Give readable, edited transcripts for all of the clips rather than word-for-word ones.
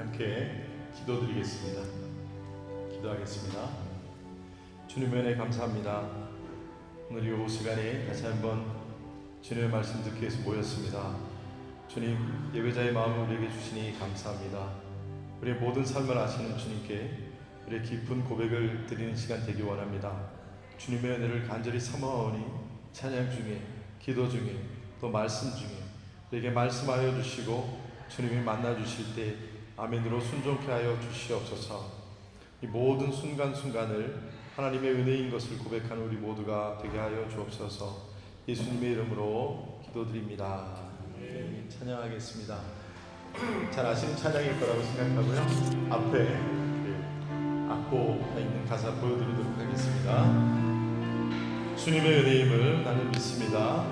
함께 기도드리겠습니다. 기도하겠습니다. 주님의 은혜 감사합니다. 오늘 이 시간에 다시 한번 주님의 말씀 듣기 위해서 모였습니다. 주님, 예배자의 마음을 우리에게 주시니 감사합니다. 우리의 모든 삶을 아시는 주님께 우리의 깊은 고백을 드리는 시간 되기 원합니다. 주님의 은혜를 간절히 삼아오니 찬양 중에, 기도 중에, 또 말씀 중에 우리에게 말씀하여 주시고 주님이 만나 주실 때 아멘으로 순종케 하여 주시옵소서. 이 모든 순간순간을 하나님의 은혜인 것을 고백하는 우리 모두가 되게 하여 주옵소서. 예수님의 이름으로 기도드립니다. 찬양하겠습니다. 잘 아시는 찬양일 거라고 생각하고요. 앞에 악보가 있는 가사 보여드리도록 하겠습니다. 주님의 은혜임을 나는 믿습니다.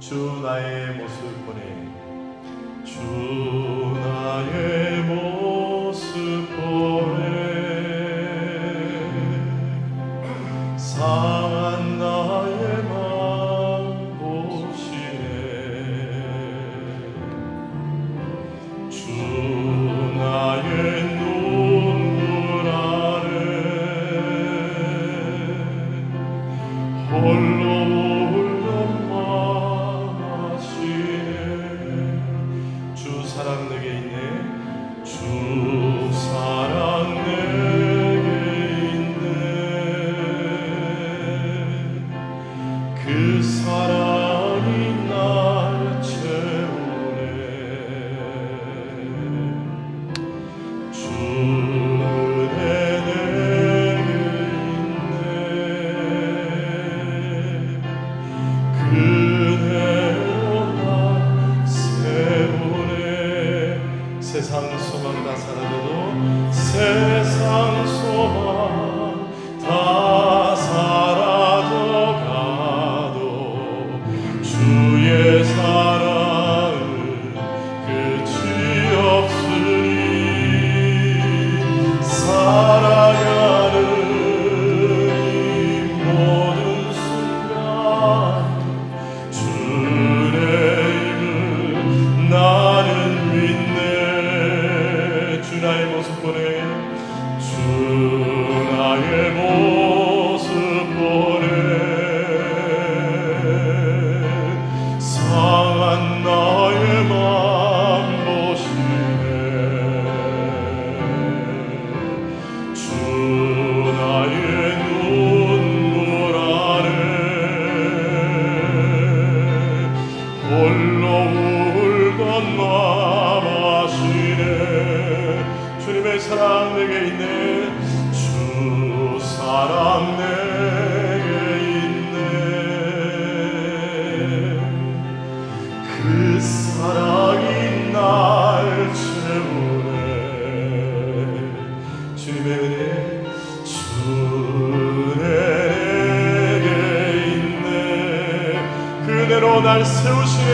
주 나의 모습 보내, 주 나의 모습 보내, 상한 나의 맘 보시네. 주 나의 눈물 아래 홀로 울던 맘 아시네. 주 사랑 내게 있네, 주 사랑 내게 있네. 그 사랑이 날 채우네. 주 은혜 내게 있네. 그대로 날 세우네. 세상 소망 다 사라져도, 세상 소망 다 사라져가도 주의 사랑은 끝이 없으니 살아가는 이 모든 순간 주의 힘을 나는 믿네. 주 나의 모습 보내, 주 나의 모습 보내, 상한 나의 맘 보시네. 주 나의 눈물 아래 홀로 울던 맘 아시네. 주님의 사랑 내게 있네, 주 사랑 내게 있네. 그 사랑이 날 채우네. 주님의 은혜, 주 내게 있네. 그대로 날 세우시네.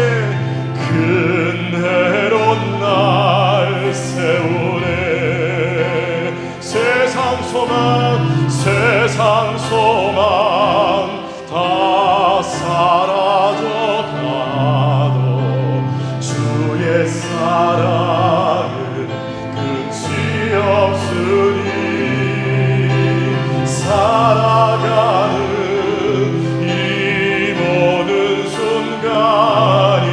그대로 날 세우네. 세상 소망, 세상 소망 다 사라져가도 주의 사랑은 끝이 없으니 살아가는 이 모든 순간이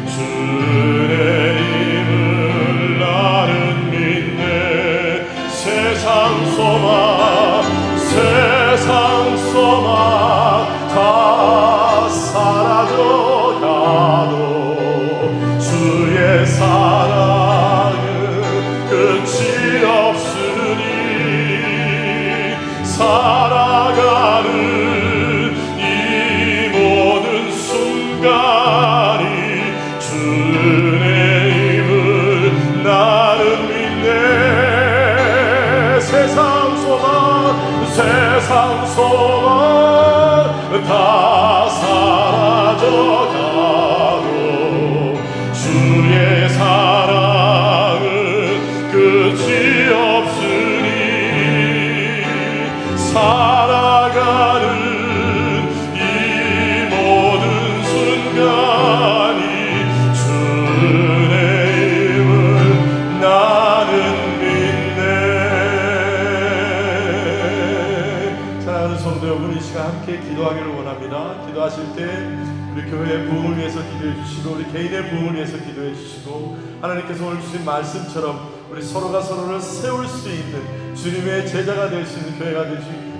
주의 힘을 나는 믿네. 세상 소망 말씀하실 때 우리 교회의 부흥을 위해서 기도해 주시고 우리 개인의 부흥을 위해서 기도해 주시고 하나님께서 오늘 주신 말씀처럼 우리 서로가 서로를 세울 수 있는 주님의 제자가 될 수 있는 교회가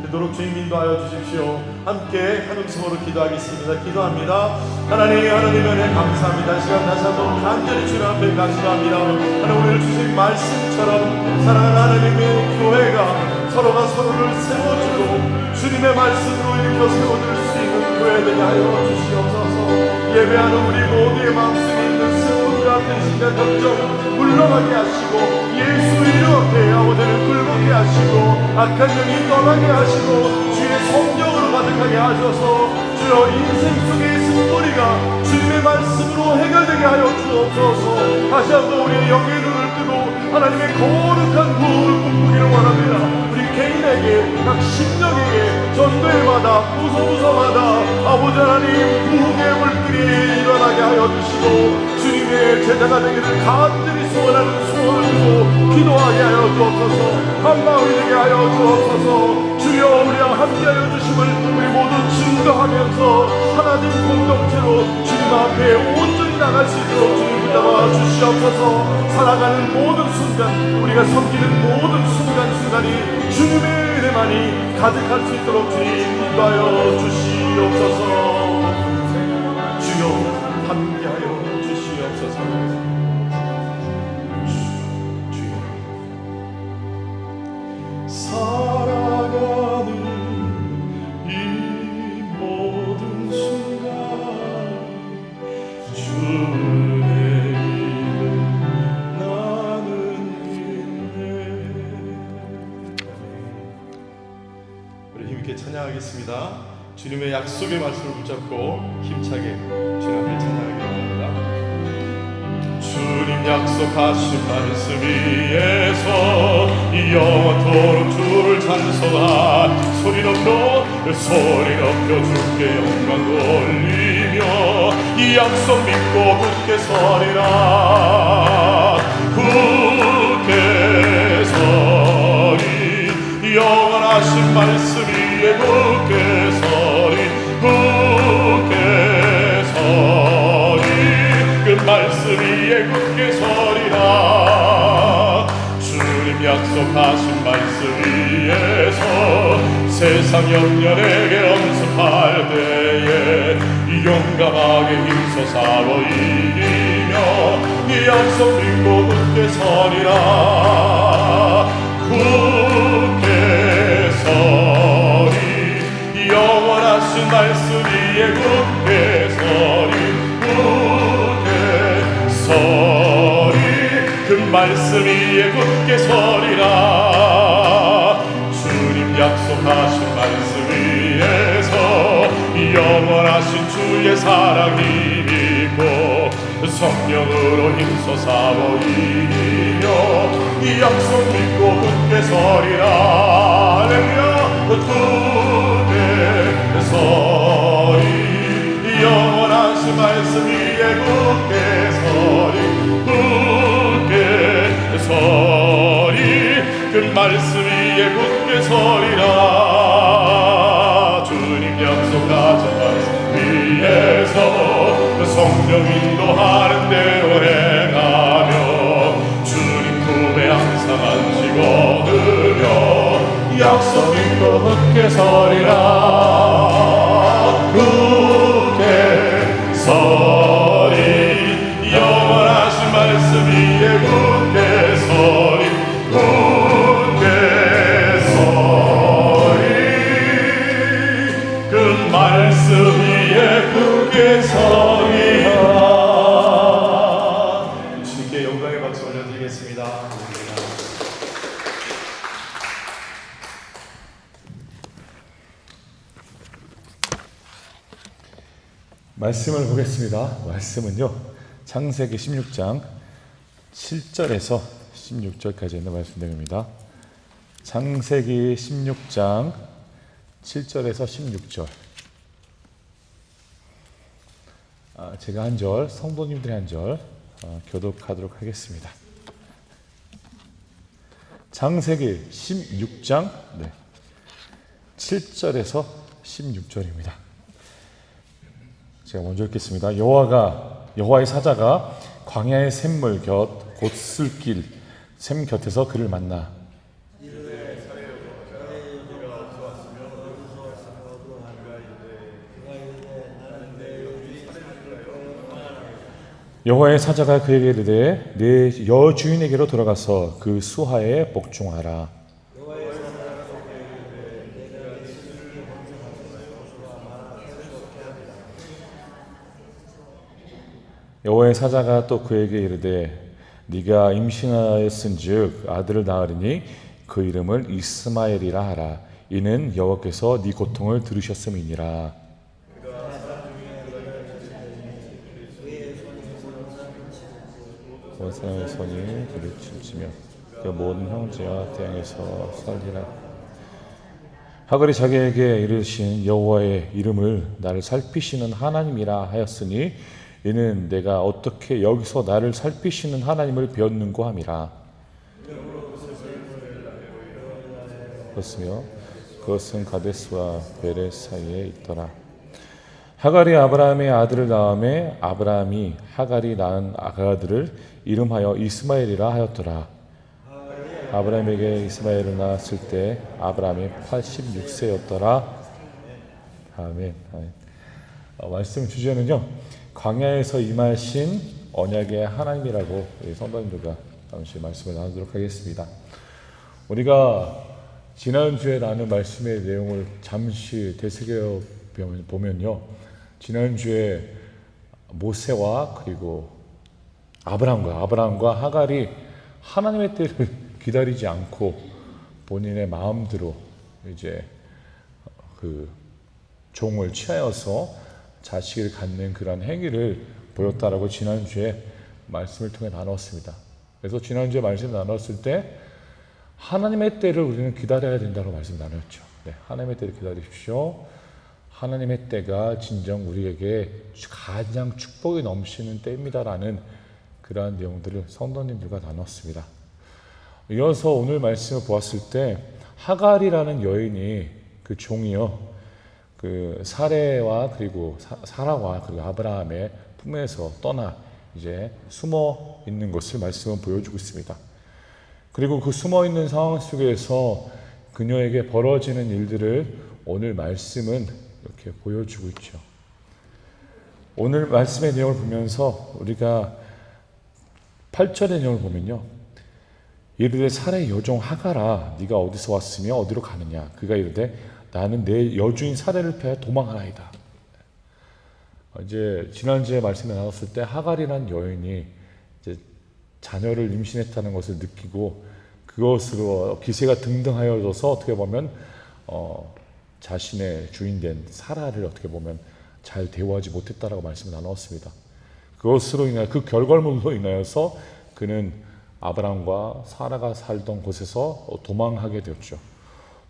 되도록 주님 인도하여 주십시오. 함께 한 음성으로 기도하겠습니다. 기도합니다. 하나님 은혜 감사합니다. 이 시간 다시 한번 간절히 주님 앞에 간구합니다. 하나님 오늘 주신 말씀처럼 사랑하는 하나님의 교회가 서로가 서로를 세워주고 주님의 말씀으로 일으켜 세워줄 수 있는 교회 되게 하여 주시옵소서. 예배하는 우리 모두의 마음속에 있는 슬픔과 근심과 걱정 물러가게 하시고 예수 이름 앞에 아버지를 굴복게 하시고 악한 영이 떠나게 하시고 주의 성령으로 가득하게 하셔서 주여 인생 속의 승부리가 주님의 말씀으로 해결되게 하여 주옵소서. 다시 한번 우리의 영의 눈을 뜨고 하나님의 거룩한 부흥을 꿈꾸기를 원합니다. 우리 개인에게 각 심령에게 전도회마다 부서마다 아버지 하나님 부흥의 물길이 일어나게 하여 주시고 주님의 제자가 되기를 간절히 소원하는 소원을 두고 기도하게 하여 주옵소서. 한마음이 되게 하여 주옵소서. 주여 우리와 함께하여 주심을 우리 모두 증거하면서 하나님 공동체로 주님 앞에 온전히 나갈 수 있도록 주님 붙잡아 주시옵소서. 살아가는 모든 순간 우리가 섬기는 모든 순간순간이 주님의 은혜만이 가득할 수 있도록 주님 인도하여 주시옵소서. 주여 함께하여 주시옵소서. 주여 살아가는 이 모든 순간 주의 이름 나는 믿네. 우리 힘있게 찬양하겠습니다. 주님의 약속의 말씀을 붙잡고 힘차게 주님 앞에 찬양하기를 원합니다. 주님 약속하신 말씀 위에서 영원토록 주를 찬송한 소리 높여 주께 영광 돌리며 이 약속 믿고 굳게 서리라. 굳게 서리 영원하신 말씀 위에 굳게 서리 굳게 서리 그 말씀 위에 굳게 서리라. 주님 약속하신 말씀 위에서 세상 영년에게 엄습할 때에 용감하게 힘써 싸워 이기며 이 약속 믿고 굳게 서리라. 굳게 서리 영원하신 말씀 위에 굳게 서리 서리 그 말씀 위에 굳게 서리라. 주님 약속하신 말씀 위에서 영원하신 주의 사랑 힘입고 성령으로 힘써 싸워 이기며 이 약속 믿고 굳게 서리라. 할렐루야. 굳게 서리 영원하신 말씀 위에 굳게 서리 굳게 서리 그 말씀 위에 굳게 서리라. 주님 약속하신 말씀 위에서 성령 인도하는 대로 행하며 주님 품에 항상 안식 얻으며 약속 믿고 굳게 서리라. 서리 영원하신 말씀 위에 굳게 서리 굳게 서리 그 말씀 위에 굳게 서리라. 주님께 영광의 박수 올려드리겠습니다. 말씀을 보겠습니다. 말씀은요, 창세기 16장 7절에서 16절까지 있는 말씀 내용입니다. 창세기 16장 7절에서 16절. 제가 한 절, 성도님들이 한 절 교독하도록 하겠습니다. 창세기 16장 7절에서 16절입니다. 제가 먼저 읽겠습니다. 여호와의 사자가 광야의 샘물 곁 곧 쓸길 샘 곁에서 그를 만나 여호와의 사자가 그에게 이르되 내 여주인에게로 돌아가서 그 수하에 복종하라. 여호와의 사자가 또 그에게 이르되 네가 임신하였은즉 아들을 낳으리니 그 이름을 이스마엘이라 하라. 이는 여호와께서 네 고통을 들으셨음이니라. 온 사람의 손이 그를 춤추며 그 모든 형제와 태양에서 살리라. 하갈이 자기에게 이르신 여호와의 이름을 나를 살피시는 하나님이라 하였으니 이는 내가 어떻게 여기서 나를 살피시는 하나님을 배웠는고 함이라. 그렇으며 그것은 가데스와 베레 사이에 있더라. 하갈이 아브라함의 아들을 낳음에 아브라함이 하갈이 낳은 아가들을 이름하여 이스마엘이라 하였더라. 아브라함에게 이스마엘을 낳았을 때 아브라함이 86세였더라. 아멘. 말씀 주제는요, 광야에서 임하신 언약의 하나님이라고 성도님들과 잠시 말씀을 나누도록 하겠습니다. 우리가 지난주에 나눈 말씀의 내용을 잠시 되새겨 보면요, 지난주에 모세와 그리고 아브라함과 하갈이 하나님의 때를 기다리지 않고 본인의 마음대로 이제 그 종을 취하여서 자식을 갖는 그런 행위를 보였다라고 지난주에 말씀을 통해 나눴습니다. 그래서 지난주에 말씀 나눴을 때 하나님의 때를 우리는 기다려야 된다고 말씀 나눴죠. 네, 하나님의 때를 기다리십시오. 하나님의 때가 진정 우리에게 가장 축복이 넘치는 때입니다라는 그러한 내용들을 성도님들과 나눴습니다. 이어서 오늘 말씀을 보았을 때 하갈이라는 여인이 그 종이요, 그 사레와 그리고 사라와 그리고 아브라함의 품에서 떠나 이제 숨어 있는 것을 말씀은 보여주고 있습니다. 그리고 그 숨어 있는 상황 속에서 그녀에게 벌어지는 일들을 오늘 말씀은 이렇게 보여주고 있죠. 오늘 말씀의 내용을 보면서 우리가 8절의 내용을 보면요, 이르되 사라의 여종 하갈아 네가 어디서 왔으며 어디로 가느냐. 그가 이르되 나는 내 여주인 사라를 피하여 도망하나이다. 이제 지난주에 말씀을 나눴을 때 하갈이라는 여인이 이제 자녀를 임신했다는 것을 느끼고 그것으로 기세가 등등하여져서 어떻게 보면 자신의 주인된 사라를 어떻게 보면 잘 대우하지 못했다라고 말씀을 나눴습니다. 그것으로 인하여 그 결과물로 인하여서 그는 아브라함과 사라가 살던 곳에서 도망하게 되었죠.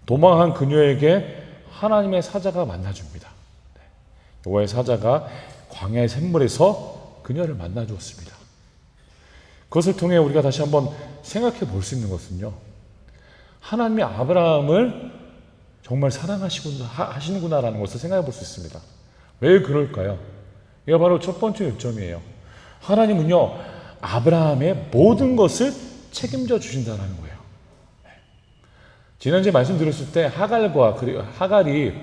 도망한 그녀에게 하나님의 사자가 만나줍니다. 여호와의 사자가 광야의 샘물에서 그녀를 만나주었습니다. 그것을 통해 우리가 다시 한번 생각해 볼 수 있는 것은요, 하나님이 아브라함을 정말 사랑하시는구나라는 것을 생각해 볼 수 있습니다. 왜 그럴까요? 이게 바로 첫 번째 요점이에요. 하나님은요, 아브라함의 모든 것을 책임져 주신다는 거예요. 지난주에 말씀드렸을 때 하갈이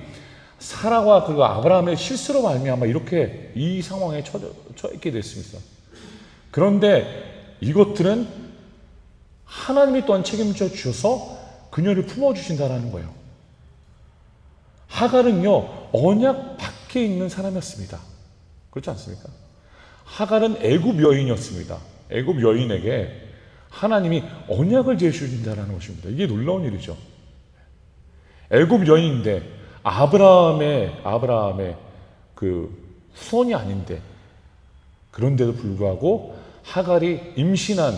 사라와 그리고 아브라함의 실수로 말미암아 이렇게 이 상황에 처있게 됐습니다. 그런데 이것들은 하나님이 또한 책임져 주셔서 그녀를 품어주신다는 거예요. 하갈은요, 언약 밖에 있는 사람이었습니다. 그렇지 않습니까? 하갈은 애굽 여인이었습니다. 애굽 여인에게 하나님이 언약을 제시해준다는 것입니다. 이게 놀라운 일이죠. 애굽 여인인데 아브라함의 그 후손이 아닌데, 그런데도 불구하고 하갈이 임신한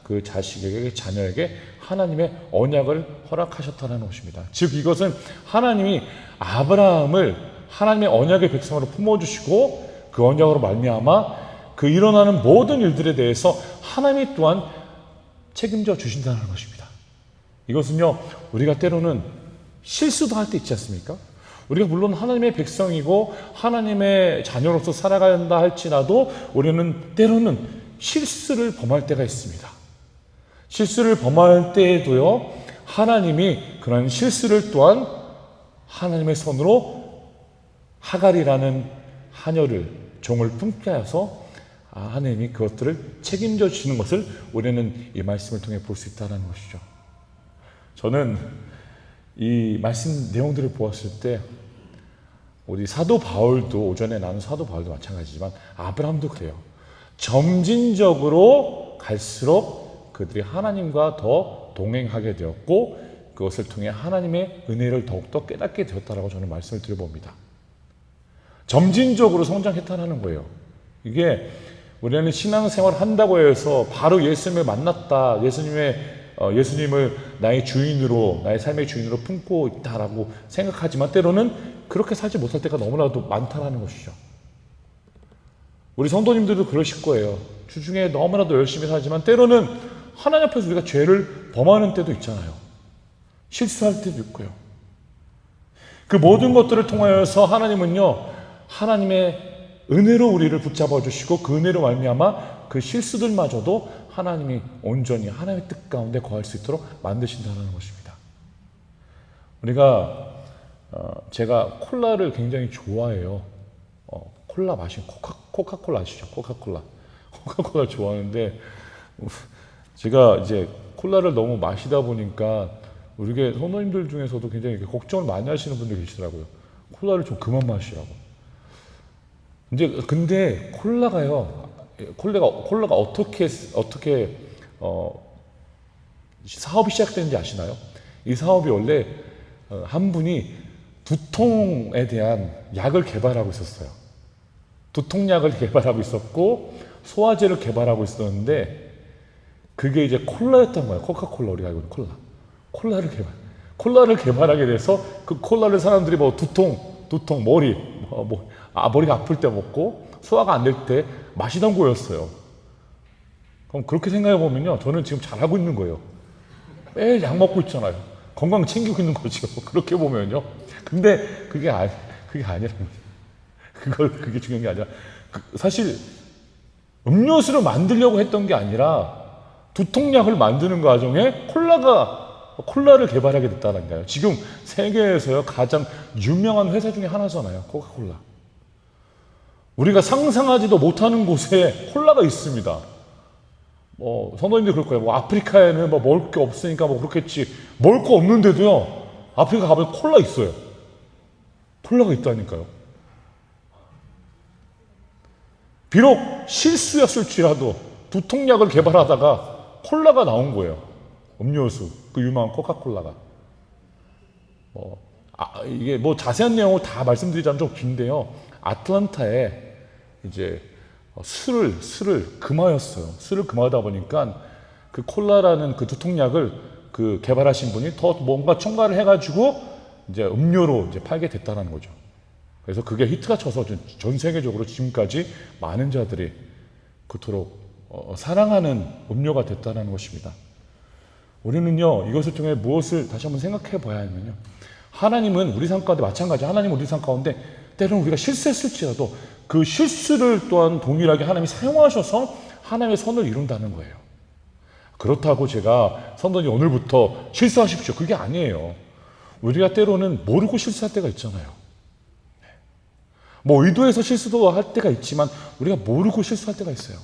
그 자녀에게 하나님의 언약을 허락하셨다는 것입니다. 즉 이것은 하나님이 아브라함을 하나님의 언약의 백성으로 품어주시고 그 언약으로 말미암아 그 일어나는 모든 일들에 대해서 하나님이 또한 책임져 주신다는 것입니다. 이것은요, 우리가 때로는 실수도 할 때 있지 않습니까? 우리가 물론 하나님의 백성이고 하나님의 자녀로서 살아간다 할지라도 우리는 때로는 실수를 범할 때가 있습니다. 실수를 범할 때에도요, 하나님이 그런 실수를 또한 하나님의 손으로 하갈이라는 하녀를, 종을 품게 하여서 하나님이 그것들을 책임져 주시는 것을 우리는 이 말씀을 통해 볼 수 있다는 것이죠. 저는 이 말씀 내용들을 보았을 때 우리 사도 바울도, 오전에 나눈 사도 바울도 마찬가지지만 아브라함도 그래요. 점진적으로 갈수록 그들이 하나님과 더 동행하게 되었고 그것을 통해 하나님의 은혜를 더욱더 깨닫게 되었다라고 저는 말씀을 드려봅니다. 점진적으로 성장했다는 거예요. 이게 우리는 신앙생활을 한다고 해서 바로 예수님을 만났다, 예수님을 나의 주인으로, 나의 삶의 주인으로 품고 있다라고 생각하지만 때로는 그렇게 살지 못할 때가 너무나도 많다는 것이죠. 우리 성도님들도 그러실 거예요. 주중에 너무나도 열심히 살지만 때로는 하나님 앞에서 우리가 죄를 범하는 때도 있잖아요. 실수할 때도 있고요. 그 모든 것들을 통하여서 하나님은요, 하나님의 은혜로 우리를 붙잡아 주시고 그 은혜로 말미암아 그 실수들마저도 하나님이 온전히 하나님의 뜻 가운데 거할 수 있도록 만드신다는 것입니다. 우리가 제가 콜라를 굉장히 좋아해요. 콜라 마신 코카콜라 아시죠? 코카콜라 좋아하는데 제가 이제 콜라를 너무 마시다 보니까 우리 성도님들 중에서도 굉장히 걱정을 많이 하시는 분들이 계시더라고요. 콜라를 좀 그만 마시라고. 근데 콜라가 어떻게 사업이 시작되는지 아시나요? 이 사업이 원래 한 분이 두통에 대한 약을 개발하고 있었어요. 두통약을 개발하고 있었고 소화제를 개발하고 있었는데 그게 이제 콜라였던 거예요. 코카콜라, 우리가 알고 있는 콜라를 개발하게 돼서 그 콜라를 사람들이 두통, 머리가 아플 때 먹고 소화가 안 될 때 마시던 거였어요. 그럼 그렇게 생각해 보면요, 저는 지금 잘하고 있는 거예요. 매일 약 먹고 있잖아요. 건강 챙기고 있는 거죠. 그렇게 보면요. 근데 그게 아니라 그게 중요한 게 아니라 사실 음료수를 만들려고 했던 게 아니라 두통약을 만드는 과정에 콜라를 개발하게 됐다는 거예요. 지금 세계에서요 가장 유명한 회사 중에 하나잖아요. 코카콜라. 우리가 상상하지도 못하는 곳에 콜라가 있습니다. 성도님들 그럴 거예요. 아프리카에는 먹을 게 없으니까 그렇겠지. 먹을 거 없는데도요, 아프리카 가면 콜라 있어요. 콜라가 있다니까요. 비록 실수였을지라도 두통약을 개발하다가 콜라가 나온 거예요. 음료수, 그 유명한 코카콜라가. 이게 자세한 내용을 다 말씀드리자면 좀 긴데요. 아틀란타에 이제 술을 금하였어요. 술을 금하다 보니까 그 콜라라는 그 두통약을 그 개발하신 분이 더 뭔가 첨가를 해가지고 이제 음료로 이제 팔게 됐다는 거죠. 그래서 그게 히트가 쳐서 전 세계적으로 지금까지 많은 자들이 그토록 사랑하는 음료가 됐다는 것입니다. 우리는요, 이것을 통해 무엇을 다시 한번 생각해 봐야 하면요, 하나님은 우리 삶 가운데 마찬가지, 하나님은 우리 삶 가운데 때로는 우리가 실수했을지라도 그 실수를 또한 동일하게 하나님이 사용하셔서 하나님의 선을 이룬다는 거예요. 그렇다고 제가 성도님 오늘부터 실수하십시오, 그게 아니에요. 우리가 때로는 모르고 실수할 때가 있잖아요. 의도해서 실수도 할 때가 있지만 우리가 모르고 실수할 때가 있어요.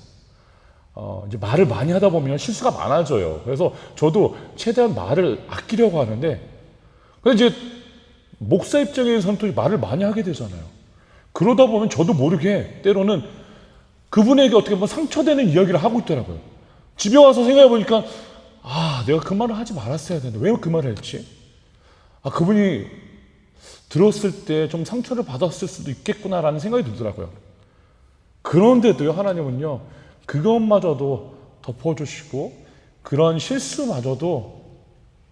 이제 말을 많이 하다 보면 실수가 많아져요. 그래서 저도 최대한 말을 아끼려고 하는데, 근데 이제 목사 입장에서는 또 말을 많이 하게 되잖아요. 그러다 보면 저도 모르게 때로는 그분에게 어떻게 보면 상처되는 이야기를 하고 있더라고요. 집에 와서 생각해 보니까 내가 그 말을 하지 말았어야 되는데 왜 그 말을 했지? 그분이 들었을 때 좀 상처를 받았을 수도 있겠구나라는 생각이 들더라고요. 그런데도요, 하나님은요, 그것마저도 덮어주시고 그런 실수마저도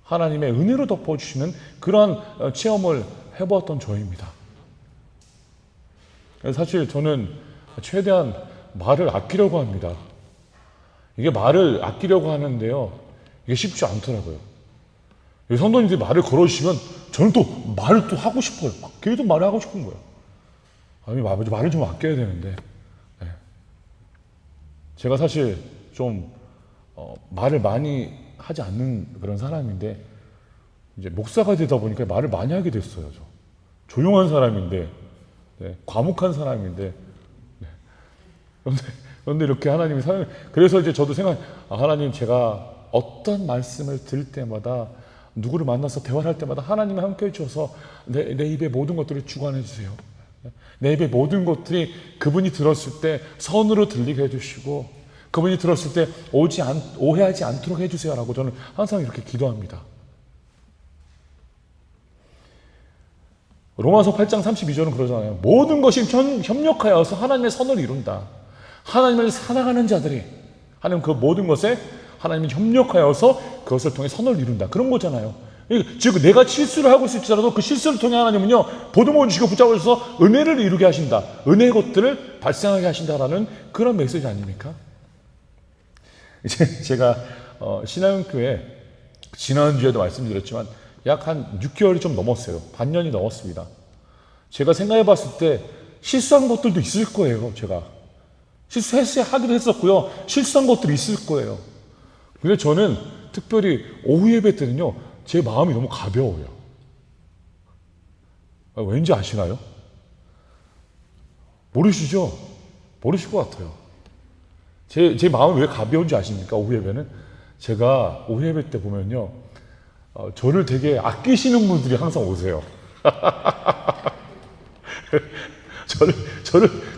하나님의 은혜로 덮어주시는 그런 체험을 해보았던 저입니다. 사실 저는 최대한 말을 아끼려고 합니다. 이게 말을 아끼려고 하는데요, 이게 쉽지 않더라고요. 성도님들이 말을 걸어주시면 저는 또 말을 또 하고 싶어요. 계속 말을 하고 싶은 거예요. 아니, 말을 좀 아껴야 되는데. 네. 제가 사실 좀 말을 많이 하지 않는 그런 사람인데 이제 목사가 되다 보니까 말을 많이 하게 됐어요. 조용한 사람인데, 네, 과묵한 사람인데, 네. 그런데 이렇게 하나님이 그래서 이제 저도 하나님, 제가 어떤 말씀을 들을 때마다, 누구를 만나서 대화를 할 때마다 하나님이 함께 해주셔서 내 입에 모든 것들을 주관해 주세요. 내 입에 모든 것들이 그분이 들었을 때 선으로 들리게 해주시고, 그분이 들었을 때 오해하지 않도록 해주세요 라고 저는 항상 이렇게 기도합니다. 로마서 8장 32절은 그러잖아요. 모든 것이 협력하여서 하나님의 선을 이룬다. 하나님을 사랑하는 자들이, 하나님 그 모든 것에 하나님이 협력하여서 그것을 통해 선을 이룬다. 그런 거잖아요. 즉 내가 실수를 하고 있을지라도 그 실수를 통해 하나님은요, 보듬어 주시고 붙잡아 주셔서 은혜를 이루게 하신다. 은혜의 것들을 발생하게 하신다라는 그런 메시지 아닙니까? 이제 제가 신앙교회 지난주에도 말씀드렸지만 약 한 6개월이 좀 넘었어요. 반년이 넘었습니다. 제가 생각해 봤을 때 실수한 것들도 있을 거예요. 제가 하기도 했었고요. 실수한 것들이 있을 거예요. 근데 저는 특별히 오후 예배 때는요, 제 마음이 너무 가벼워요. 왠지 아시나요? 모르시죠? 모르실 것 같아요. 제 마음이 왜 가벼운지 아십니까? 오후 예배는 제가 오후 예배 때 보면요, 저를 되게 아끼시는 분들이 항상 오세요.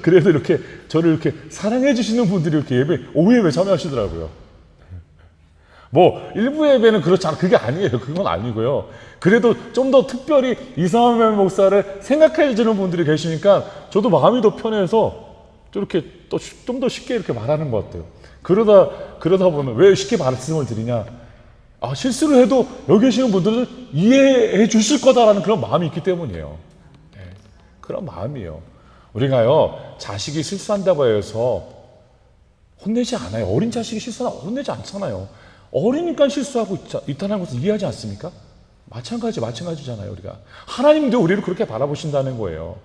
그래도 저를 이렇게 사랑해 주시는 분들이 이렇게 오후 예배 참여하시더라고요. 뭐 일부 예배는 그렇지 않아, 그게 아니에요. 그건 아니고요. 그래도 좀 더 특별히 이상한 목사를 생각해 주는 분들이 계시니까 저도 마음이 더 편해서 이렇게 좀 더 쉽게 이렇게 말하는 것 같아요. 그러다 보면 왜 쉽게 말씀을 드리냐? 실수를 해도 여기 계시는 분들은 이해해 주실 거다라는 그런 마음이 있기 때문이에요. 네, 그런 마음이에요. 우리가요, 자식이 실수한다고 해서 혼내지 않아요. 어린 자식이 실수하면 혼내지 않잖아요. 어리니까 실수하고 있다는 것을 이해하지 않습니까? 마찬가지잖아요. 우리가 하나님도 우리를 그렇게 바라보신다는 거예요.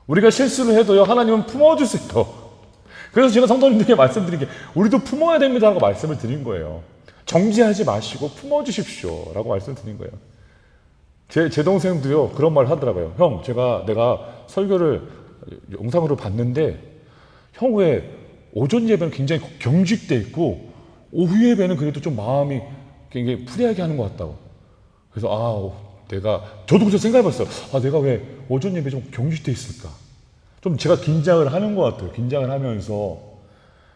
우리가 실수를 해도요, 하나님은 품어주세요. 그래서 제가 성도님들에게 말씀드린 게, 우리도 품어야 됩니다라고 말씀을 드린 거예요. 정지하지 마시고 품어주십시오 라고 말씀드린 거예요. 제 동생도요, 그런 말 하더라고요. 형, 내가 설교를 영상으로 봤는데 형 왜 오전 예배는 굉장히 경직돼 있고 오후 예배는 그래도 좀 마음이 굉장히 프리하게 하는 것 같다고. 그래서 저도 그래서 생각해봤어요. 내가 왜 오전 예배 좀 경직돼 있을까? 좀 제가 긴장을 하는 것 같아요. 긴장을 하면서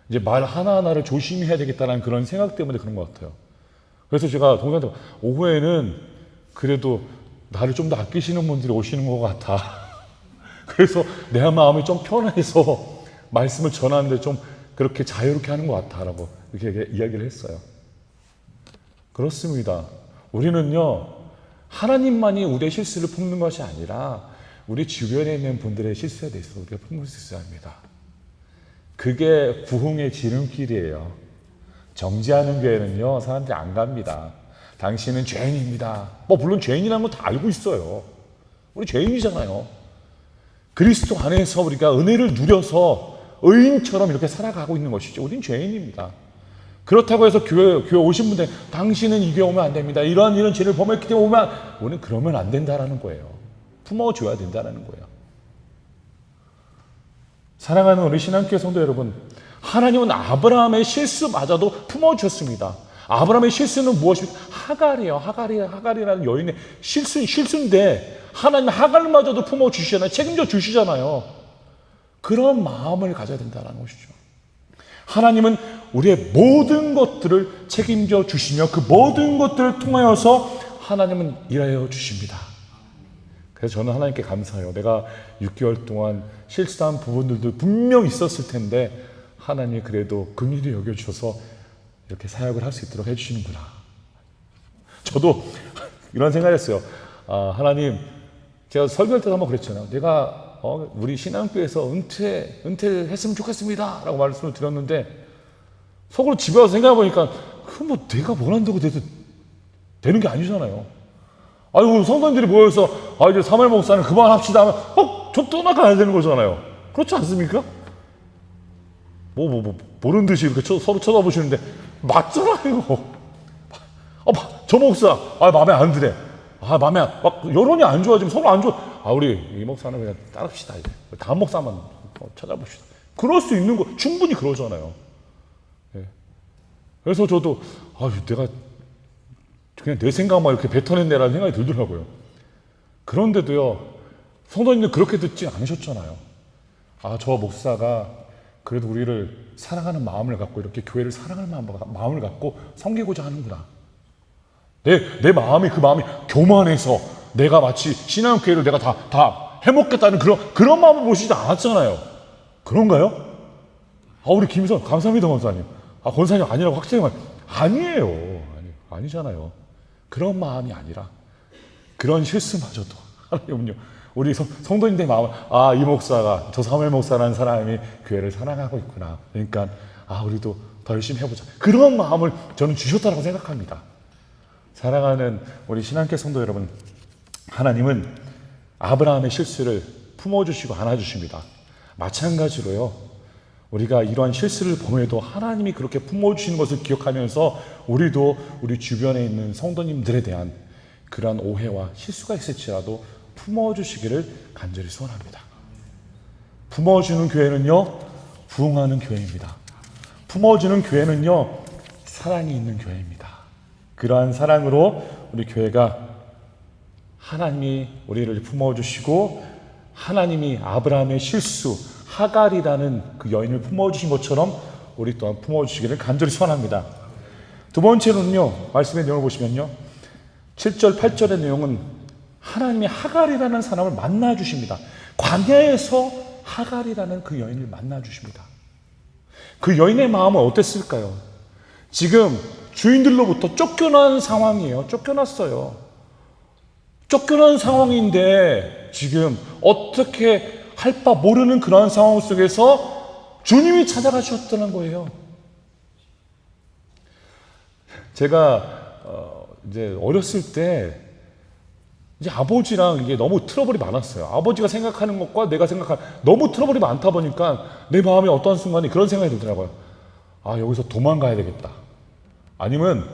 이제 말 하나하나를 조심히 해야 되겠다는 그런 생각 때문에 그런 것 같아요. 그래서 제가 동생한테 오후에는 그래도 나를 좀 더 아끼시는 분들이 오시는 것 같아. 그래서 내 마음이 좀 편해서 말씀을 전하는데 좀 그렇게 자유롭게 하는 것 같아라고 이렇게 이야기를 했어요. 그렇습니다. 우리는요, 하나님만이 우리의 실수를 품는 것이 아니라 우리 주변에 있는 분들의 실수에 대해서 우리가 품을 수 있어야 합니다. 그게 부흥의 지름길이에요. 정지하는 교회는요, 사람들이 안 갑니다. 당신은 죄인입니다. 물론 죄인이라는 건 다 알고 있어요. 우리 죄인이잖아요. 그리스도 안에서 우리가 은혜를 누려서 의인처럼 이렇게 살아가고 있는 것이죠. 우린 죄인입니다. 그렇다고 해서 교회 오신 분들, 당신은 이 교회 오면 안 됩니다. 이런 죄를 범했기 때문에 우리는 그러면 안 된다라는 거예요. 품어줘야 된다라는 거예요. 사랑하는 우리 신앙교회 성도 여러분, 하나님은 아브라함의 실수마저도 품어주셨습니다. 아브라함의 실수는 무엇입니까? 하갈이라는 여인의 실수인데 하나님 하갈마저도 품어주시잖아요. 책임져 주시잖아요. 그런 마음을 가져야 된다는 것이죠. 하나님은 우리의 모든 것들을 책임져 주시며 그 모든 것들을 통하여서 하나님은 일하여 주십니다. 그래서 저는 하나님께 감사해요. 내가 6개월 동안 실수한 부분들도 분명 있었을 텐데 하나님이 그래도 긍휼히 여겨주셔서 이렇게 사역을 할 수 있도록 해주시는구나. 저도 이런 생각을 했어요. 하나님, 제가 설교할 때도 한번 그랬잖아요. 내가 우리 신앙교회에서 은퇴했으면 좋겠습니다 라고 말씀을 드렸는데 속으로 집에 와서 생각해보니까 내가 원한다고 돼도 되는 게 아니잖아요. 아이고, 성도님들이 모여서 이제 사무엘 목사는 그만합시다 하면 저 떠나가야 되는 거잖아요. 그렇지 않습니까? 모르는 듯이 이렇게 서로 쳐다보시는데 맞잖아요. 저 목사 마음에 안 드네. 막 여론이 안 좋아지면 서로 안 좋아. 우리 이 목사는 그냥 따릅시다. 이제 다음 목사만 찾아봅시다. 그럴 수 있는 거 충분히 그러잖아요. 예. 그래서 저도 내가 그냥 내 생각만 이렇게 뱉어낸다라는 생각이 들더라고요. 그런데도요, 성도님들 그렇게 듣지 않으셨잖아요. 저 목사가 그래도 우리를 사랑하는 마음을 갖고 이렇게 교회를 사랑하는 마음을 갖고 섬기고자 하는구나. 내 마음이 그 마음이 교만해서 내가 마치 신앙교회를 내가 다 해먹겠다는 그런 마음을 보시지 않았잖아요. 그런가요? 우리 김희선 감사합니다 권사님. 권사님 아니라고 확실히 아니에요. 아니잖아요. 그런 마음이 아니라 그런 실수마저도 하나님은요, 우리 성도님들 마음을 이 목사가 저 사무엘 목사라는 사람이 교회를 사랑하고 있구나. 그러니까 우리도 더 열심히 해보자. 그런 마음을 저는 주셨다고 생각합니다. 사랑하는 우리 신앙교 성도 여러분, 하나님은 아브라함의 실수를 품어주시고 안아주십니다. 마찬가지로요, 우리가 이러한 실수를 범해도 하나님이 그렇게 품어주시는 것을 기억하면서 우리도 우리 주변에 있는 성도님들에 대한 그러한 오해와 실수가 있을지라도 품어주시기를 간절히 소원합니다. 품어주는 교회는요, 부흥하는 교회입니다. 품어주는 교회는요, 사랑이 있는 교회입니다. 그러한 사랑으로 우리 교회가 하나님이 우리를 품어주시고 하나님이 아브라함의 실수 하갈이라는 그 여인을 품어주신 것처럼 우리 또한 품어주시기를 간절히 소원합니다. 두 번째로는요, 말씀의 내용을 보시면요, 7절 8절의 내용은 하나님이 하갈이라는 사람을 만나주십니다. 광야에서 하갈이라는 그 여인을 만나주십니다. 그 여인의 마음은 어땠을까요? 지금 주인들로부터 쫓겨난 상황이에요. 쫓겨났어요. 쫓겨난 상황인데 지금 어떻게 할 바 모르는 그러한 상황 속에서 주님이 찾아가셨다는 거예요. 제가 이제 어렸을 때 이제 아버지랑 이게 너무 트러블이 많았어요. 아버지가 생각하는 것과 내가 생각하는 너무 트러블이 많다 보니까 내 마음에 어떤 순간에 그런 생각이 들더라고요. 여기서 도망가야 되겠다. 아니면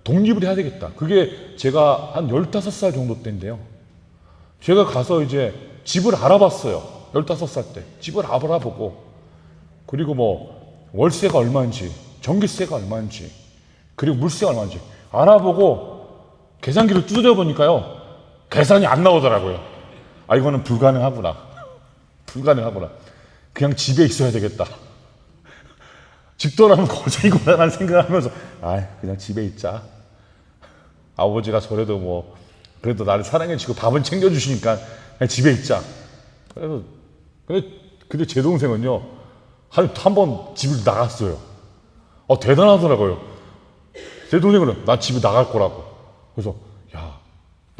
독립을 해야 되겠다. 그게 제가 한 15살 정도 때인데요. 제가 가서 이제 집을 알아봤어요. 15살 때. 집을 알아보고, 그리고 월세가 얼마인지, 전기세가 얼마인지, 그리고 물세가 얼마인지 알아보고 계산기를 두드려 보니까요, 계산이 안 나오더라고요. 이거는 불가능하구나. 그냥 집에 있어야 되겠다. 집 떠나면 고생이구나라는 생각을 하면서 그냥 집에 있자. 아버지가 저래도 그래도 나를 사랑해주고 밥은 챙겨주시니까 그냥 집에 있자. 근데 제 동생은요, 한 번 집을 나갔어요. 대단하더라고요. 제 동생은 나 집에 나갈 거라고. 그래서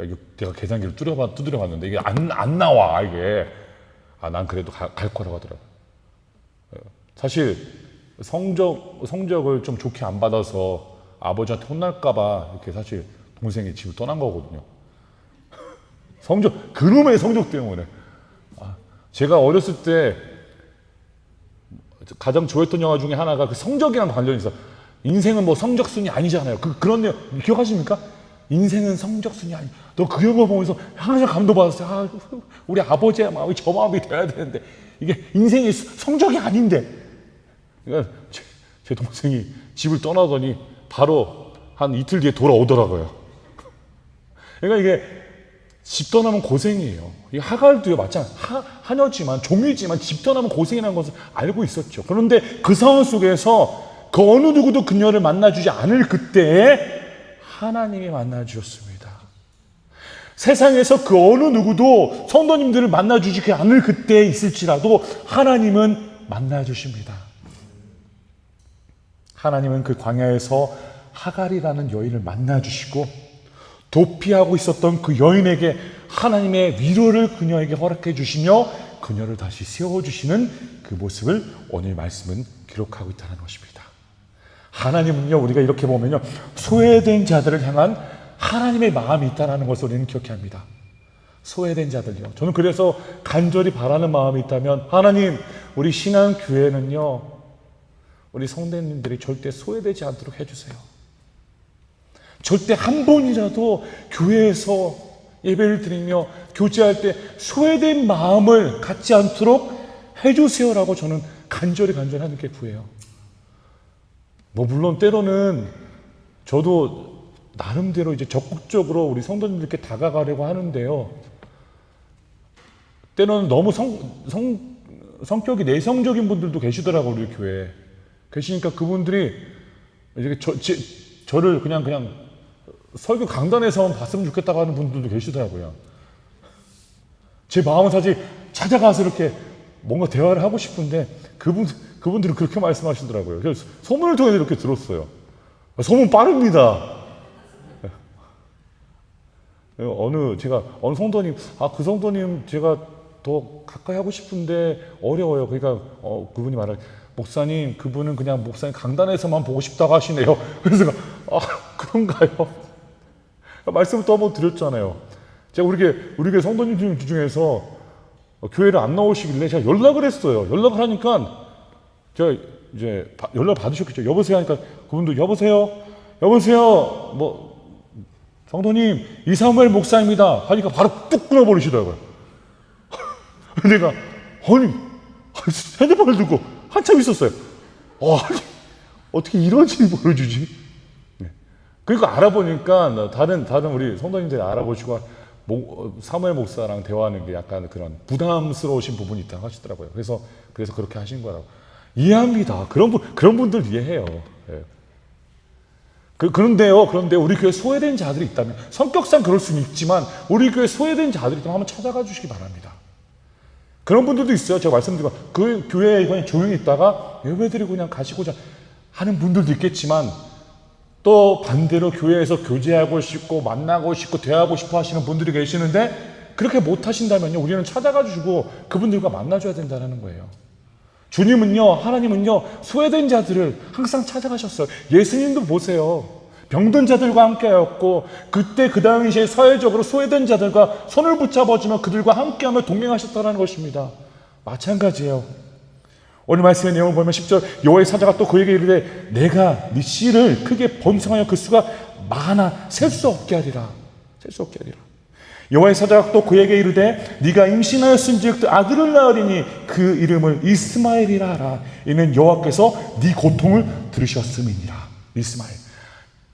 이거 내가 계산기를 두드려 봤는데 이게 안 나와, 이게. 난 그래도 갈 거라고 하더라고요. 사실 성적을 좀 좋게 안 받아서 아버지한테 혼날까봐 이렇게 사실 동생이 집을 떠난 거거든요. 그놈의 성적 때문에. 제가 어렸을 때 가장 좋아했던 영화 중에 하나가 그 성적이랑 관련이 있어. 인생은 성적순이 아니잖아요. 그런 내용 기억하십니까? 인생은 성적순이 아니. 너 그 영화 보면서 항상 감동받았어요. 우리 아버지의 마음이 저 마음이 돼야 되는데 이게 인생이 성적이 아닌데. 그러니까 제 동생이 집을 떠나더니 바로 한 이틀 뒤에 돌아오더라고요. 그러니까 이게 집 떠나면 고생이에요. 이 하갈도요, 마찬가지. 하녀지만, 종이지만 집 떠나면 고생이라는 것을 알고 있었죠. 그런데 그 상황 속에서 그 어느 누구도 그녀를 만나주지 않을 그때에 하나님이 만나주셨습니다. 세상에서 그 어느 누구도 성도님들을 만나주지 않을 그때에 있을지라도 하나님은 만나주십니다. 하나님은 그 광야에서 하갈이라는 여인을 만나주시고 도피하고 있었던 그 여인에게 하나님의 위로를 그녀에게 허락해 주시며 그녀를 다시 세워주시는 그 모습을 오늘 말씀은 기록하고 있다는 것입니다. 하나님은요, 우리가 이렇게 보면요, 소외된 자들을 향한 하나님의 마음이 있다는 것을 우리는 기억해야 합니다. 소외된 자들요. 저는 그래서 간절히 바라는 마음이 있다면, 하나님, 우리 신앙교회는요, 우리 성도님들이 절대 소외되지 않도록 해주세요. 절대 한 번이라도 교회에서 예배를 드리며 교제할 때 소외된 마음을 갖지 않도록 해주세요라고 저는 간절히 하나님께 구해요. 물론 때로는 저도 나름대로 이제 적극적으로 우리 성도님들께 다가가려고 하는데요. 때로는 너무 성격이 내성적인 분들도 계시더라고요, 우리 교회에. 계시니까 그분들이 이제 저를 그냥 설교 강단에서만 봤으면 좋겠다고 하는 분들도 계시더라고요. 제 마음은 사실 찾아가서 이렇게 뭔가 대화를 하고 싶은데 그분들은 그렇게 말씀하시더라고요. 그래서 소문을 통해서 이렇게 들었어요. 소문 빠릅니다. 어느 성도님, 그 성도님 제가 더 가까이 하고 싶은데 어려워요. 그러니까 그분이 말을, 목사님, 그분은 그냥 목사님 강단에서만 보고 싶다고 하시네요. 그래서 제가, 그런가요? 말씀을 또 한번 드렸잖아요. 제가 우리 교회 성도님 중에서 교회를 안 나오시길래 제가 연락을 했어요. 연락을 하니까 제가 이제 연락을 받으셨겠죠. 여보세요 하니까 그분도 여보세요, 성도님 이사무엘 목사입니다 하니까 바로 뚝 끊어버리시더라고요. 내가 핸드폰을 들고 한참 있었어요. 어떻게 이런 일이 벌어지지? 그러니까 알아보니까 다른 우리 성도님들이 알아보시고 사무엘 목사랑 대화하는 게 약간 그런 부담스러우신 부분이 있다고 하시더라고요. 그래서 그렇게 하신 거라고 이해합니다. 그런 분들 이해해요. 예. 그런데 우리 교회 소외된 자들이 있다면, 성격상 그럴 수는 있지만 우리 교회 소외된 자들이 있다면 한번 찾아가 주시기 바랍니다. 그런 분들도 있어요. 제가 말씀드리고 그 교회에 그냥 조용히 있다가 예배드리고 그냥 가시고자 하는 분들도 있겠지만, 또 반대로 교회에서 교제하고 싶고 만나고 싶고 대화하고 싶어 하시는 분들이 계시는데, 그렇게 못 하신다면요, 우리는 찾아가 주시고 그분들과 만나줘야 된다는 거예요. 하나님은요 소외된 자들을 항상 찾아가셨어요. 예수님도 보세요. 병든 자들과 함께하였고, 그때 그 당시에 사회적으로 소외된 자들과 손을 붙잡아주며 그들과 함께하며 동행하셨다는 것입니다. 마찬가지예요. 오늘 말씀의 내용을 보면 10절, 여호와의 사자가 또 그에게 이르되 내가 네 씨를 크게 번성하여 그 수가 많아 셀 수 없게 하리라. 여호와의 사자가 또 그에게 이르되 네가 임신하였은즉 아들을 낳으리니 그 이름을 이스마엘이라 하라. 이는 여호와께서 네 고통을 들으셨음이니라. 이스마엘.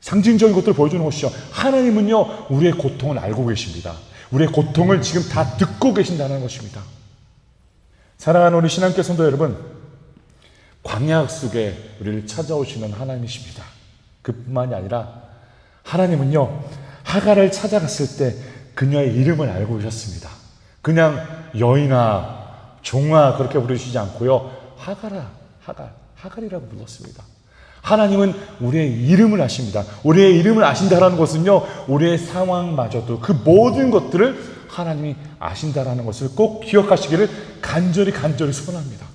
상징적인 것들을 보여주는 것이죠. 하나님은요 우리의 고통을 알고 계십니다. 우리의 고통을 지금 다 듣고 계신다는 것입니다. 사랑하는 우리 신앙교 성도 여러분, 광야 속에 우리를 찾아오시는 하나님이십니다. 그뿐만이 아니라 하나님은요 하갈을 찾아갔을 때 그녀의 이름을 알고 계셨습니다. 그냥 여인아, 종아 그렇게 부르시지 않고요, 하갈이라고 불렀습니다. 하나님은 우리의 이름을 아십니다. 우리의 이름을 아신다라는 것은요, 우리의 상황마저도 그 모든 것들을 하나님이 아신다라는 것을 꼭 기억하시기를 간절히 소원합니다.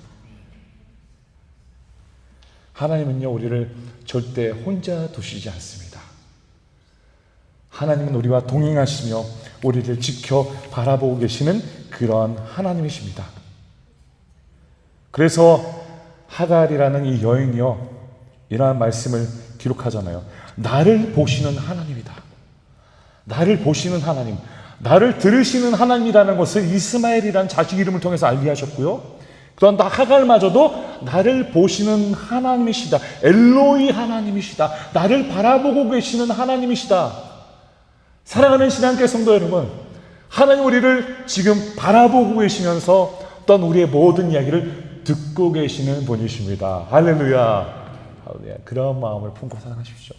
하나님은요 우리를 절대 혼자 두시지 않습니다. 하나님은 우리와 동행하시며 우리를 지켜 바라보고 계시는 그러한 하나님이십니다. 그래서 하갈이라는 이 여인이요 이러한 말씀을 기록하잖아요. 나를 보시는 하나님이다. 나를 보시는 하나님, 나를 들으시는 하나님이라는 것을 이스마엘이라는 자식 이름을 통해서 알게 하셨고요, 또한 하갈마저도 나를 보시는 하나님이시다. 엘로이 하나님이시다. 나를 바라보고 계시는 하나님이시다. 사랑하는 신앙교회 성도 여러분, 하나님 우리를 지금 바라보고 계시면서 또한 우리의 모든 이야기를 듣고 계시는 분이십니다. 할렐루야. 그런 마음을 품고 살아가십시오.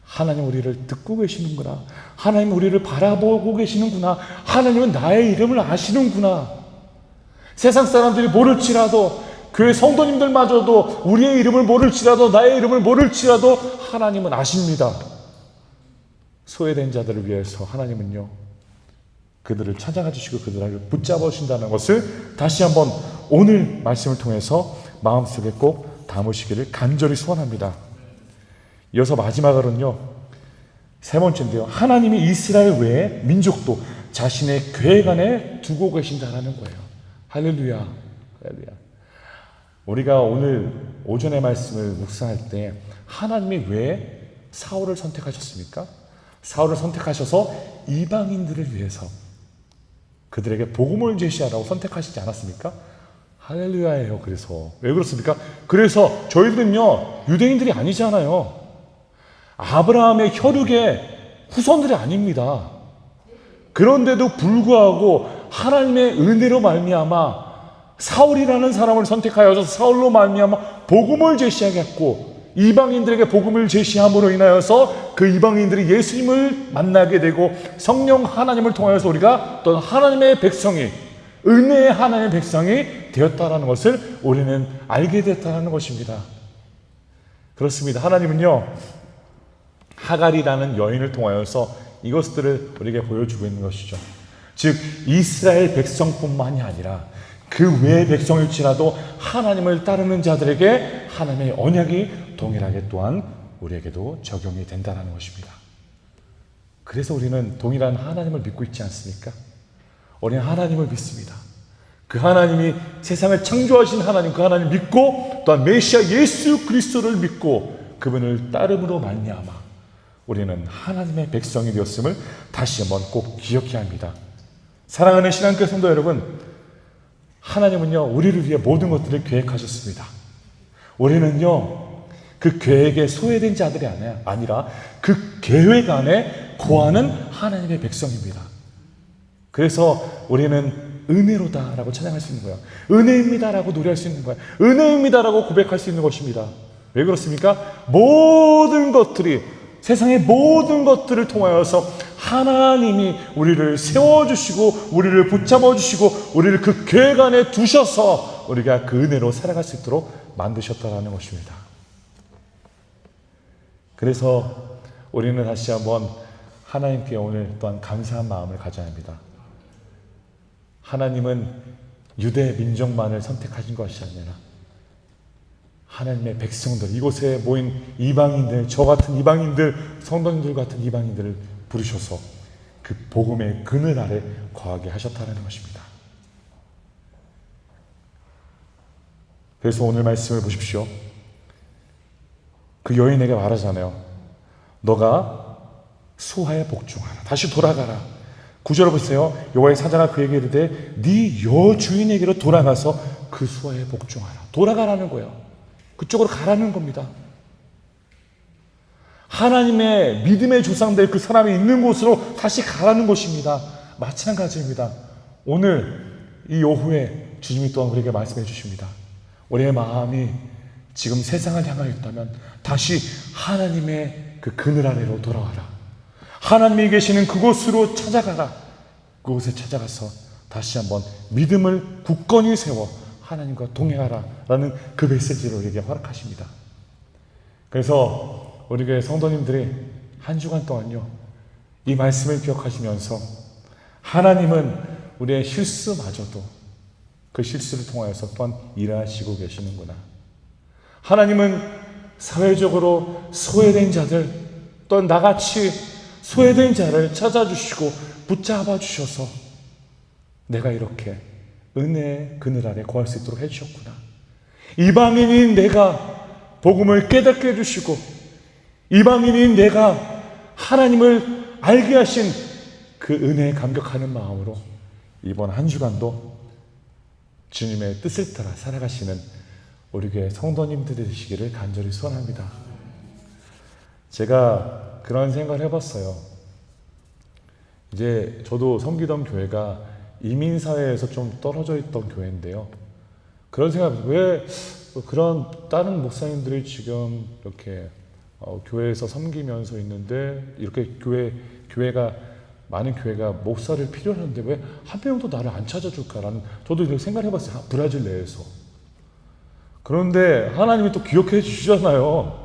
하나님 우리를 듣고 계시는구나. 하나님 우리를 바라보고 계시는구나. 하나님은 나의 이름을 아시는구나. 세상 사람들이 모를지라도, 교회 성도님들마저도 우리의 이름을 모를지라도, 나의 이름을 모를지라도 하나님은 아십니다. 소외된 자들을 위해서 하나님은요 그들을 찾아가 주시고 그들을 붙잡아 주신다는 것을 다시 한번 오늘 말씀을 통해서 마음속에 꼭 담으시기를 간절히 소원합니다. 이어서 마지막으로는요, 세 번째인데요. 하나님이 이스라엘 외에 민족도 자신의 계획 안에 두고 계신다라는 거예요. 할렐루야. 할렐루야. 우리가 오늘 오전의 말씀을 묵상할 때 하나님이 왜 사울을 선택하셨습니까? 사울을 선택하셔서 이방인들을 위해서 그들에게 복음을 제시하라고 선택하시지 않았습니까? 할렐루야예요. 그래서 왜 그렇습니까? 그래서 저희들은요 유대인들이 아니잖아요. 아브라함의 혈육의 후손들이 아닙니다. 그런데도 불구하고 하나님의 은혜로 말미암아 사울이라는 사람을 선택하여서 사울로 말미암아 복음을 제시하게 했고 이방인들에게 복음을 제시함으로 인하여서 그 이방인들이 예수님을 만나게 되고 성령 하나님을 통하여서 우리가 또 하나님의 백성이 은혜의 하나님의 백성이 되었다라는 것을 우리는 알게 됐다는 것입니다. 그렇습니다. 하나님은요 하갈이라는 여인을 통하여서 이것들을 우리에게 보여주고 있는 것이죠. 즉 이스라엘 백성뿐만이 아니라 그 외의 백성일지라도 하나님을 따르는 자들에게 하나님의 언약이 동일하게 또한 우리에게도 적용이 된다는 것입니다. 그래서 우리는 동일한 하나님을 믿고 있지 않습니까? 우리는 하나님을 믿습니다. 그 하나님이 세상을 창조하신 하나님, 그 하나님 믿고 또한 메시아 예수 그리스도를 믿고 그분을 따름으로 말미암아 우리는 하나님의 백성이 되었음을 다시 한번 꼭 기억해야 합니다. 사랑하는 신앙교회 성도 여러분, 하나님은요 우리를 위해 모든 것들을 계획하셨습니다. 우리는요 그 계획에 소외된 자들이 아니라 그 계획 안에 거하는 하나님의 백성입니다. 그래서 우리는 은혜로다라고 찬양할 수 있는 거예요. 은혜입니다라고 노래할 수 있는 거예요. 은혜입니다라고 고백할 수 있는 것입니다. 왜 그렇습니까? 모든 것들이 세상의 모든 것들을 통하여서 하나님이 우리를 세워주시고 우리를 붙잡아주시고 우리를 그 계획 안에 두셔서 우리가 그 은혜로 살아갈 수 있도록 만드셨다는 것입니다. 그래서 우리는 다시 한번 하나님께 오늘 또한 감사한 마음을 가져야 합니다. 하나님은 유대 민족만을 선택하신 것이 아니라 하나님의 백성들, 이곳에 모인 이방인들, 저 같은 이방인들, 성도님들 같은 이방인들을 부르셔서 그 복음의 그늘 아래 거하게 하셨다는 것입니다. 그래서 오늘 말씀을 보십시오. 그 여인에게 말하잖아요. 너가 수하에 복종하라. 다시 돌아가라. 9절을 보세요. 여호와의 사자가 그에게 이르되 네 여주인에게로 돌아가서 그 수하에 복종하라. 돌아가라는 거예요. 그쪽으로 가라는 겁니다. 하나님의 믿음의 조상들 그 사람이 있는 곳으로 다시 가라는 것입니다. 마찬가지입니다. 오늘 이 오후에 주님이 또한 우리에게 말씀해 주십니다. 우리의 마음이 지금 세상을 향하여 있다면 다시 하나님의 그 그늘 아래로 돌아와라. 하나님이 계시는 그곳으로 찾아가라. 그곳에 찾아가서 다시 한번 믿음을 굳건히 세워 하나님과 동행하라 라는 그 메시지를 우리에게 허락하십니다. 그래서 우리 교회 성도님들이 한 주간 동안요 이 말씀을 기억하시면서 하나님은 우리의 실수마저도 그 실수를 통하여서 또한 일하시고 계시는구나. 하나님은 사회적으로 소외된 자들 또한 나같이 소외된 자를 찾아주시고 붙잡아 주셔서 내가 이렇게 은혜의 그늘 아래 거할 수 있도록 해주셨구나. 이방인인 내가 복음을 깨닫게 해주시고 이방인인 내가 하나님을 알게 하신 그 은혜에 감격하는 마음으로 이번 한 주간도 주님의 뜻을 따라 살아가시는 우리 교회 성도님들이 되시기를 간절히 소원합니다. 제가 그런 생각을 해봤어요. 이제 저도 섬기던 교회가 이민사회에서 좀 떨어져 있던 교회인데요. 그런 생각, 왜 그런 다른 목사님들이 지금 이렇게 교회에서 섬기면서 있는데 이렇게 교회가 많은 교회가 목사를 필요로 하는데 왜 한 명도 나를 안 찾아줄까라는 저도 이렇게 생각을 해봤어요. 브라질 내에서. 그런데 하나님이 또 기억해 주시잖아요.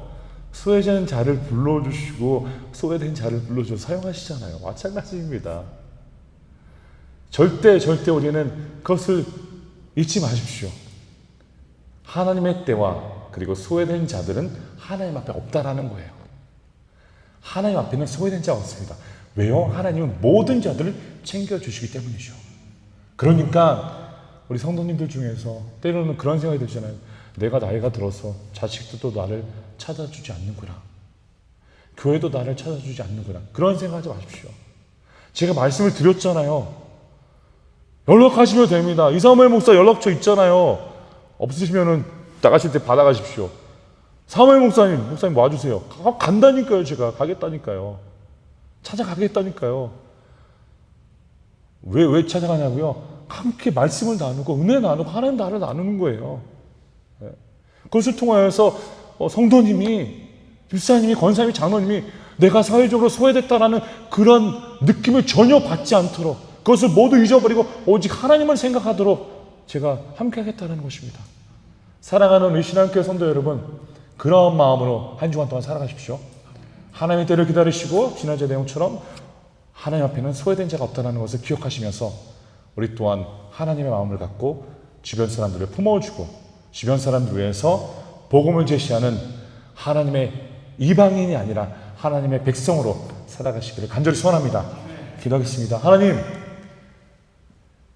소외된 자를 불러주시고 소외된 자를 불러줘 사용하시잖아요. 마찬가지입니다. 절대 우리는 그것을 잊지 마십시오. 하나님의 때와 그리고 소외된 자들은 하나님 앞에 없다라는 거예요. 하나님 앞에는 소외된 자가 없습니다. 왜요? 하나님은 모든 자들을 챙겨주시기 때문이죠. 그러니까 우리 성도님들 중에서 때로는 그런 생각이 들잖아요. 내가 나이가 들어서 자식들도 나를 찾아주지 않는구나. 교회도 나를 찾아주지 않는구나. 그런 생각하지 마십시오. 제가 말씀을 드렸잖아요. 연락하시면 됩니다. 이사무엘 목사 연락처 있잖아요. 없으시면은 나가실 때 받아가십시오. 사무엘 목사님 와주세요. 간다니까요. 제가 가겠다니까요. 찾아가겠다니까요. 왜 찾아가냐고요? 함께 말씀을 나누고 은혜 나누고 하나님 나라를 나누는 거예요. 그것을 통하여서 성도님이, 집사님이, 권사님이, 장로님이 내가 사회적으로 소외됐다라는 그런 느낌을 전혀 받지 않도록, 그것을 모두 잊어버리고 오직 하나님을 생각하도록 제가 함께 하겠다는 것입니다. 사랑하는 우리 신앙교회 성도 여러분, 그런 마음으로 한 주간 동안 살아가십시오. 하나님의 때를 기다리시고 지난주의 내용처럼 하나님 앞에는 소외된 자가 없다는 것을 기억하시면서 우리 또한 하나님의 마음을 갖고 주변 사람들을 품어주고 주변 사람들 위해서 복음을 제시하는 하나님의 이방인이 아니라 하나님의 백성으로 살아가시기를 간절히 소원합니다. 기도하겠습니다. 하나님,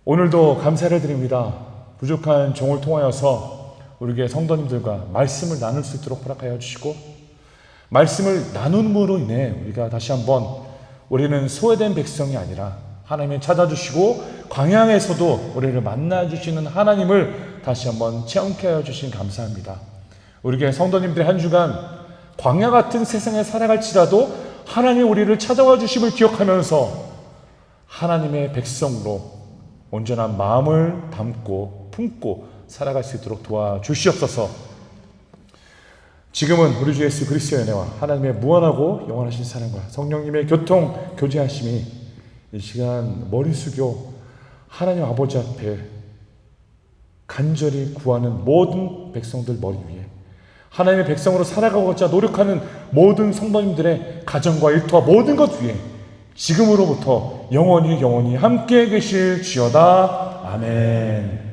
오늘도 감사를 드립니다. 부족한 종을 통하여서 우리 교회 성도님들과 말씀을 나눌 수 있도록 허락하여 주시고, 말씀을 나눔으로 인해 우리가 다시 한번 우리는 소외된 백성이 아니라 하나님이 찾아주시고 광야에서도 우리를 만나주시는 하나님을 다시 한번 체험케 하여 주신 감사합니다. 우리 교회 성도님들의 한 주간 광야 같은 세상에 살아갈지라도 하나님 우리를 찾아와 주심을 기억하면서 하나님의 백성으로 온전한 마음을 담고 품고 살아갈 수 있도록 도와주시옵소서. 지금은 우리 주 예수 그리스도의 은혜와 하나님의 무한하고 영원하신 사랑과 성령님의 교통 교제하심이 이 시간 머리 숙여 하나님 아버지 앞에 간절히 구하는 모든 백성들 머리 위에, 하나님의 백성으로 살아가고자 노력하는 모든 성도님들의 가정과 일터와 모든 것 위에 지금으로부터 영원히 함께 계실지어다. 아멘.